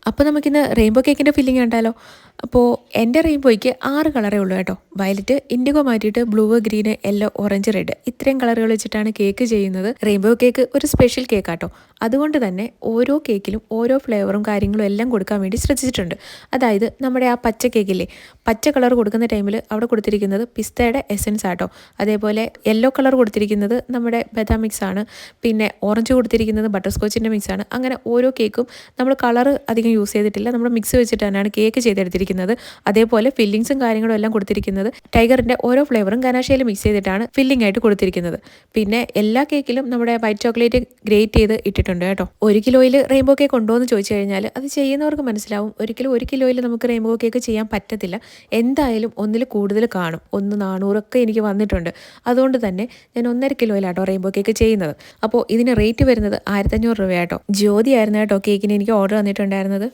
അപ്പോൾ നമുക്കിന്ന് റെയിൻബോ കേക്കിൻ്റെ ഫില്ലിംഗ് കണ്ടാലോ? അപ്പോൾ എൻ്റെ റെയിൻബോയ്ക്ക് 6 കളറേ ഉള്ളൂ കേട്ടോ. വയലറ്റ്, ഇൻഡിഗോ മാറ്റിയിട്ട് blue, green, yellow, orange, red ഇത്രയും കളറുകൾ വെച്ചിട്ടാണ് കേക്ക് ചെയ്യുന്നത്. റെയിൻബോ കേക്ക് ഒരു സ്പെഷ്യൽ കേക്കാട്ടോ. അതുകൊണ്ട് തന്നെ ഓരോ കേക്കിലും ഓരോ ഫ്ലേവറും കാര്യങ്ങളും എല്ലാം കൊടുക്കാൻ വേണ്ടി ശ്രദ്ധിച്ചിട്ടുണ്ട്. അതായത് നമ്മുടെ ആ പച്ച കേക്കില്ലേ, പച്ച കളർ കൊടുക്കുന്ന ടൈമിൽ അവിടെ കൊടുത്തിരിക്കുന്നത് പിസ്തയുടെ എസൻസ് ആട്ടോ. അതേപോലെ യെല്ലോ കളർ കൊടുത്തിരിക്കുന്നത് നമ്മുടെ ബദാം മിക്സ് ആണ്. പിന്നെ ഓറഞ്ച് കൊടുത്തിരിക്കുന്നത് ബട്ടർ സ്കോച്ചിൻ്റെ മിക്സ് ആണ്. അങ്ങനെ ഓരോ കേക്കും നമ്മൾ കളർ അധികം യൂസ് ചെയ്തിട്ടില്ല, നമ്മൾ മിക്സ് വെച്ചിട്ട് തന്നെയാണ് കേക്ക് ചെയ്തെടുത്തിരിക്കുന്നത്. അതേപോലെ ഫില്ലിങ്സും കാര്യങ്ങളും എല്ലാം കൊടുത്തിരിക്കുന്നത് ടൈഗറിൻ്റെ ഓരോ ഫ്ലേവറും ഗനാശയിൽ മിക്സ് ചെയ്തിട്ടാണ് ഫില്ലിംഗ് ആയിട്ട് കൊടുത്തിരിക്കുന്നത്. പിന്നെ എല്ലാ കേക്കിലും നമ്മുടെ വൈറ്റ് ചോക്ലേറ്റ് ഗ്രേറ്റ് ചെയ്ത് ഇട്ടിട്ടുണ്ട് കേട്ടോ. 1 കിലോയിൽ റെയിൻബോ കേക്ക് ഉണ്ടോ എന്ന് ചോദിച്ചു കഴിഞ്ഞാൽ അത് ചെയ്യുന്നവർക്ക് മനസ്സിലാവും. ഒരിക്കലും 1 കിലോയിൽ നമുക്ക് റെയിൻബോ കേക്ക് ചെയ്യാൻ പറ്റത്തില്ല. എന്തായാലും ഒന്നിൽ കൂടുതൽ കാണും. 400 എനിക്ക് വന്നിട്ടുണ്ട്. അതുകൊണ്ട് തന്നെ ഞാൻ 1.5 കിലോയിലാട്ടോ റെയിൻബോ കേക്ക് ചെയ്യുന്നത്. അപ്പോൾ ഇതിന് റേറ്റ് വരുന്നത് 1500 രൂപയാട്ടോ. ജ്യോതി ആയിരുന്നു കേട്ടോ കേക്കിന് എനിക്ക് ഓർഡർ തന്നിട്ടുണ്ടായിരുന്നത്.